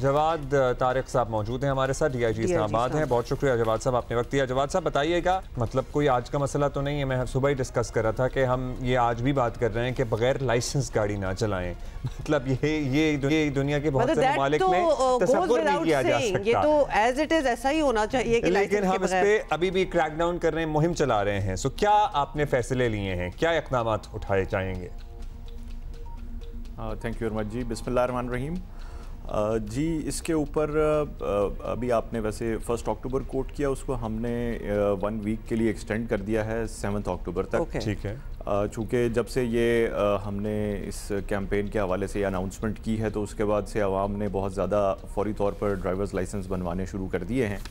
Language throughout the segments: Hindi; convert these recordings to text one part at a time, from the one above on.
जवाद तारिक साहब मौजूद हैं हमारे साथ, DIG इस्लामाबाद हैं। बहुत शुक्रिया जवाद साहब, आपने वक्त दिया। जवाद साहब बताइएगा, मतलब कोई आज का मसला तो नहीं है, मैं सुबह ही डिस्कस कर रहा था कि हम ये आज भी बात कर रहे हैं कि बगैर लाइसेंस गाड़ी ना चलाएं। मतलब ये दुनिया के बहुत से ममालिक में तसव्वुर नहीं किया जा सकता। ये तो एज इट इज ऐसा ही होना चाहिए कि लेकिन हम इस पे अभी भी क्रैकडाउन कर रहे हैं, मुहिम चला रहे हैं। सो क्या आपने फैसले लिए हैं, क्या इक़दाम उठाए जाएंगे? थैंक यू वेरी मच जी। बिस्मिल्लाहिर्रहमानिर्रहीम। जी, इसके ऊपर अभी आपने वैसे 1 अक्टूबर कोट किया, उसको हमने 1 वीक के लिए एक्सटेंड कर दिया है 7 अक्टूबर तक। ठीक है। चूँकि जब से ये हमने इस कैंपेन के हवाले से अनाउंसमेंट की है तो उसके बाद से आवाम ने बहुत ज़्यादा फौरी तौर पर ड्राइवर्स लाइसेंस बनवाने शुरू कर दिए हैं।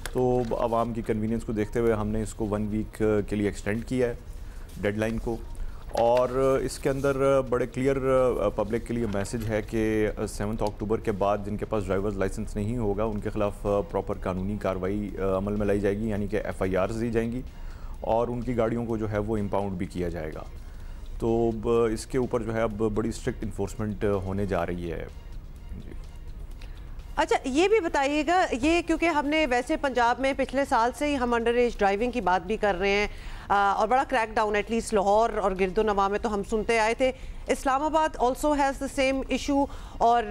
तो आवाम की कन्वीनियंस को देखते हुए हमने इसको 1 वीक के लिए एक्सटेंड किया है डेडलाइन को। और इसके अंदर बड़े क्लियर पब्लिक के लिए मैसेज है कि 7 अक्टूबर के बाद जिनके पास ड्राइवर्स लाइसेंस नहीं होगा उनके ख़िलाफ़ प्रॉपर कानूनी कार्रवाई अमल में लाई जाएगी, यानी कि FIRs दी जाएंगी और उनकी गाड़ियों को जो है वो इम्पाउंड भी किया जाएगा। तो इसके ऊपर जो है अब बड़ी स्ट्रिक्ट इन्फोर्समेंट होने जा रही है। अच्छा, ये भी बताइएगा, ये क्योंकि हमने वैसे पंजाब में पिछले साल से ही हम अंडर एज ड्राइविंग की बात भी कर रहे हैं और बड़ा क्रैकडाउन एटलीस्ट लाहौर और गिरदोनवा में तो हम सुनते आए थे। Islamabad also has the same issue. और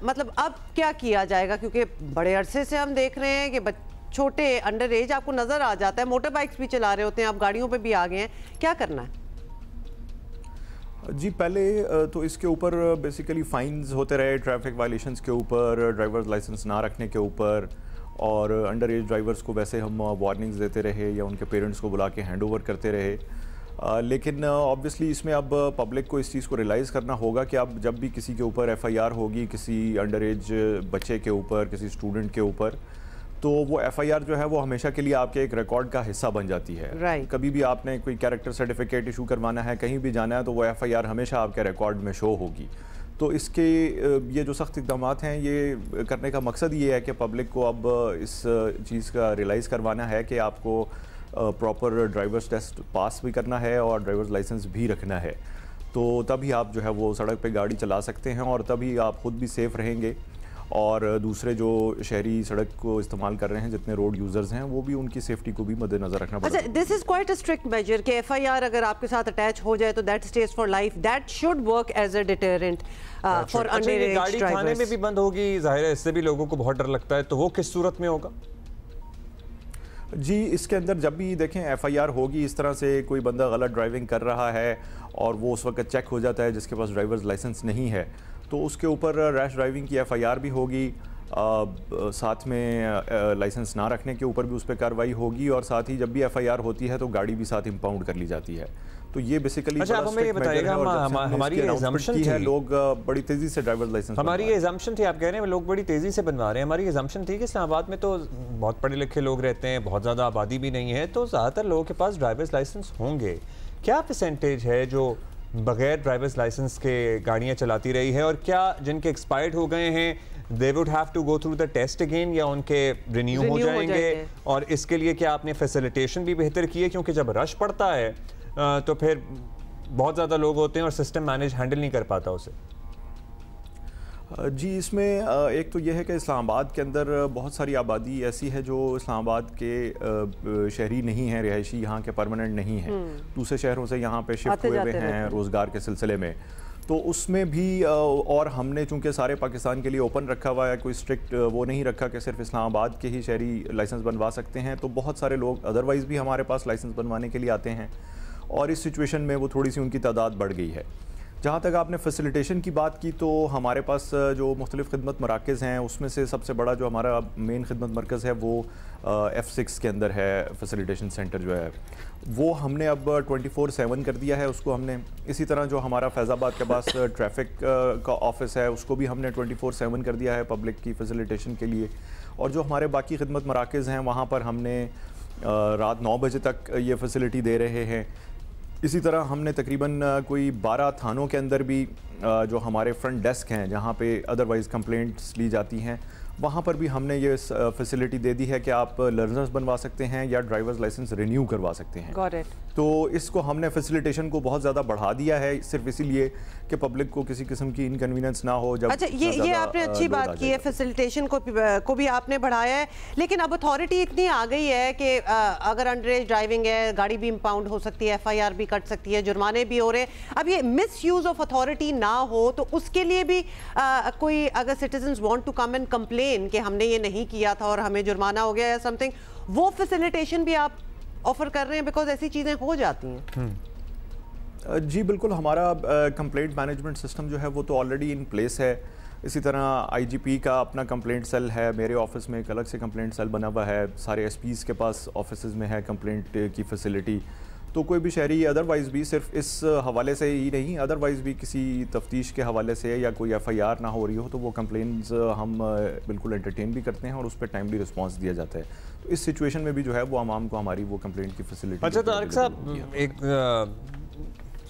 मतलब अब क्या किया जाएगा, क्योंकि बड़े अरसे से हम देख रहे हैं कि छोटे अंडर एज आपको नज़र आ जाता है, मोटर बाइक्स भी चला रहे होते हैं, आप गाड़ियों पे भी आ गए हैं, क्या करना है? जी, पहले तो इसके ऊपर बेसिकली फ़ाइन्स होते रहे ट्रैफिक वायलेशंस के ऊपर, ड्राइवर्स लाइसेंस ना रखने के ऊपर, और अंडर एज ड्राइवर्स को वैसे हम वार्निंग्स देते रहे या उनके पेरेंट्स को बुला के हैंड ओवर करते रहे। लेकिन ऑब्वियसली इसमें अब पब्लिक को इस चीज़ को रियलाइज़ करना होगा कि अब जब भी किसी के ऊपर FIR होगी, किसी अंडर एज बच्चे के ऊपर, किसी स्टूडेंट के ऊपर, तो वो FIR जो है वो हमेशा के लिए आपके एक रिकॉर्ड का हिस्सा बन जाती है। कभी भी आपने कोई कैरेक्टर सर्टिफिकेट इशू करवाना है, कहीं भी जाना है, तो वो FIR हमेशा आपके रिकॉर्ड में शो होगी। तो इसके ये जो सख्त इक़दाम हैं, ये करने का मकसद ये है कि पब्लिक को अब इस चीज़ का रियलाइज़ करवाना है कि आपको प्रॉपर ड्राइवर्स टेस्ट पास भी करना है और ड्राइवर्स लाइसेंस भी रखना है। तो तभी आप जो है वो सड़क पे गाड़ी चला सकते हैं और तभी आप ख़ुद भी सेफ़ रहेंगे और दूसरे जो शहरी सड़क को इस्तेमाल कर रहे हैं, जितने रोड यूजर्स हैं, वो भी उनकी सेफ्टी को भी मद्देनजर रखना पड़ेगा। अच्छा, this is quite a strict measure कि FIR अगर आपके साथ अटैच हो जाए तो that stage for life, that should work as a deterrent for under age drivers. गाड़ी थाने में भी बंद होगी, जाहिर है, इससे भी लोगों को बहुत डर लगता है, तो वो किस सूरत में होगा? जी, इसके अंदर जब भी देखें FIR होगी, इस तरह से कोई बंदा गलत ड्राइविंग कर रहा है और वो उस वक्त चेक हो जाता है जिसके पास ड्राइवर्स लाइसेंस नहीं है, तो उसके ऊपर रैश ड्राइविंग की FIR भी होगी, साथ में लाइसेंस ना रखने के ऊपर भी उस पर कार्रवाई होगी, और साथ ही जब भी FIR होती है तो गाड़ी भी साथ इम्पाउंड कर ली जाती है। तो ये बेसिकली हमारी एजम्पशन थी, लोग बड़ी तेज़ी से ड्राइवर्स लाइसेंस, हमारी एजम्पशन थी, आप कह रहे हैं लोग बड़ी तेज़ी से बनवा रहे हैं, हमारी एजम्पशन थी कि इस्लामाबाद में तो बहुत पढ़े लिखे लोग रहते हैं, बहुत ज़्यादा आबादी भी नहीं है, तो ज़्यादातर लोगों के पास ड्राइवर्स लाइसेंस होंगे। क्या परसेंटेज है जो बगैर ड्राइवर्स लाइसेंस के गाड़ियाँ चलाती रही है, और क्या जिनके एक्सपायर्ड हो गए हैं they would have to go through the test again या उनके रिन्यू हो जाएंगे? और इसके लिए क्या आपने फैसिलिटेशन भी बेहतर की है, क्योंकि जब रश पड़ता है तो फिर बहुत ज़्यादा लोग होते हैं और सिस्टम मैनेज हैंडल नहीं कर पाता उसे? जी, इसमें एक तो यह है कि इस्लामाबाद के अंदर बहुत सारी आबादी ऐसी है जो इस्लामाबाद के शहरी नहीं हैं, रिहायशी यहाँ के परमानेंट नहीं हैं, दूसरे शहरों से यहाँ पे शिफ्ट हुए हुए हैं रोज़गार के सिलसिले में। तो उसमें भी और हमने चूंकि सारे पाकिस्तान के लिए ओपन रखा हुआ है, कोई स्ट्रिक्ट वो नहीं रखा कि सिर्फ इस्लामाबाद के ही शहरी लाइसेंस बनवा सकते हैं, तो बहुत सारे लोग अदरवाइज़ भी हमारे पास लाइसेंस बनवाने के लिए आते हैं और इस सिचुएशन में वो थोड़ी सी उनकी तादाद बढ़ गई है। जहाँ तक आपने फैसिलिटेशन की बात की, तो हमारे पास जो मुख्तलिफ़ खिदमत मराकज़ हैं उसमें से सबसे बड़ा जो हमारा मेन खिदमत मरकज़ है वो F6 के अंदर है। फैसिलिटेशन सेंटर जो है वो हमने अब 24/7 कर दिया है उसको हमने। इसी तरह जो हमारा फैज़ाबाद के पास ट्रैफिक का ऑफिस है उसको भी हमने 24/7 कर दिया है पब्लिक की फैसिलिटेशन के लिए। और जो हमारे बाकी खिदमत मराकज़ हैं वहाँ पर हमने रात 9 बजे तक ये फैसिलिटी दे रहे हैं। इसी तरह हमने तकरीबन कोई 12 थानों के अंदर भी जो हमारे फ्रंट डेस्क हैं जहाँ पे अदरवाइज़ कंप्लेंट्स ली जाती हैं, वहाँ पर भी हमने ये फैसिलिटी दे दी है कि आप लर्नर्स बनवा सकते हैं या ड्राइवर्स लाइसेंस रिन्यू करवा सकते हैं। Got it. तो इसको हमने फैसिलिटेशन को बहुत ज़्यादा बढ़ा दिया है, सिर्फ इसीलिए कि पब्लिक को किसी किस्म की इनकन्वीनियंस ना हो। जब अच्छा, ये आपने अच्छी बात की है, फैसिलिटेशन को भी आपने बढ़ाया है, लेकिन अब अथॉरिटी इतनी आ गई है कि अगर अंडर एज ड्राइविंग है, गाड़ी भी इम्पाउंड हो सकती है, FIR भी कट सकती है, जुर्माने भी हो रहे हैं। अब ये मिस यूज़ ऑफ अथॉरिटी ना हो तो उसके लिए भी कोई अगर citizens want to come and complain कि हमने ये नहीं किया था और हमें जुर्माना हो गया या समथिंग, वो फैसिलिटेशन भी आप ऑफर कर रहे हैं, बिकॉज ऐसी चीज़ें हो जाती हैं। जी बिल्कुल, हमारा कंप्लेंट मैनेजमेंट सिस्टम जो है वो तो ऑलरेडी इन प्लेस है। इसी तरह IGP का अपना कंप्लेंट सेल है, मेरे ऑफिस में एक अलग से कंप्लेंट सेल बना हुआ है, सारे SPs के पास ऑफिस में है कंप्लेंट की फैसिलिटी। तो कोई भी शहरी अदरवाइज़ भी सिर्फ इस हवाले से ही नहीं, अदरवाइज़ भी किसी तफ्तीश के हवाले से या कोई FIR ना हो रही हो तो वो कंप्लेंट्स हम बिल्कुल एंटरटेन भी करते हैं और उस पर टाइमली रिस्पांस दिया जाता है। तो इस सिचुएशन में भी जो है वो आवाम को हमारी वो कंप्लेंट की फैसिलिटी। अच्छा तारिक साहब, एक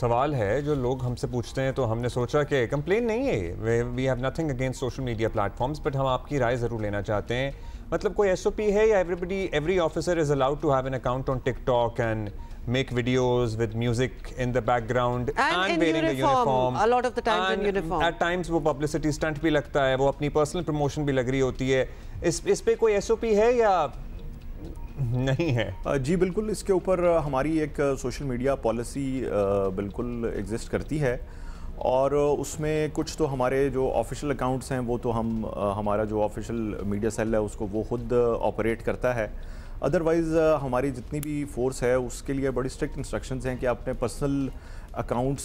सवाल है जो लोग हमसे पूछते हैं, तो हमने सोचा कि कंप्लेन नहीं है, we have nothing against social media platforms, but हम आपकी राय ज़रूर लेना चाहते हैं। मतलब कोई SOP है या every officer is allowed to have an account on TikTok and make videos with music in the background and wearing a uniform, a lot of the times in uniform, at times वो publicity stunt भी लगता है, वो अपनी personal promotion भी लग रही होती है। इस पे कोई SOP है या नहीं है? जी बिल्कुल, इसके ऊपर हमारी एक सोशल मीडिया पॉलिसी बिल्कुल एग्जिस्ट करती है और उसमें कुछ तो हमारे जो ऑफिशियल अकाउंट्स हैं वो तो हमारा जो ऑफिशियल मीडिया सेल है उसको वो खुद ऑपरेट करता है। अदरवाइज़ हमारी जितनी भी फोर्स है उसके लिए बड़ी स्ट्रिक्ट इंस्ट्रक्शंस हैं कि अपने पर्सनल अकाउंट्स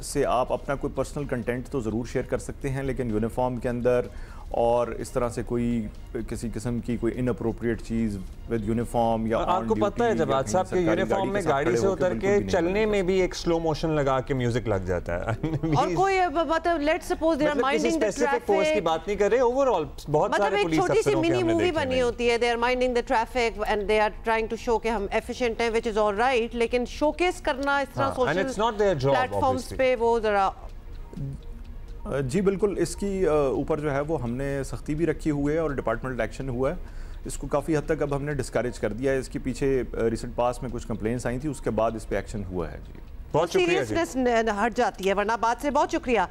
से आप अपना कोई पर्सनल कंटेंट तो ज़रूर शेयर कर सकते हैं, लेकिन यूनिफॉर्म के अंदर और इस तरह से कोई किसी किस्म की कोई इनअप्रोप्रिएट चीज़ विद यूनिफॉर्म या आपको पता है जब साहब के यूनिफॉर्म में गाड़ी से उतर के चलने में भी एक स्लो मोशन लगा के म्यूजिक लग जाता है और कोई मतलब let's suppose they are minding the traffic, force की बात नहीं कर रहे, ओवरऑल बहुत सारे पुलिस अफसरों, एक छोटी सी मिनी मूवी बनी होती है, they are minding the traffic and they are trying to show कि हम एफिशिएंट हैं, व्हिच इज ऑलराइट, लेकिन शोकेस करना इस तरह सोशल प्लेटफॉर्म्स पे वो जरा जी बिल्कुल, इसकी ऊपर जो है वो हमने सख्ती भी रखी हुई है और डिपार्टमेंटल एक्शन हुआ है। इसको काफ़ी हद तक अब हमने डिस्करेज कर दिया है। इसके पीछे रिसेंट पास में कुछ कंप्लेंट्स आई थी, उसके बाद इस पे एक्शन हुआ है। जी बहुत शुक्रिया। सीरियसनेस हट जाती है, वरना बात से बहुत शुक्रिया।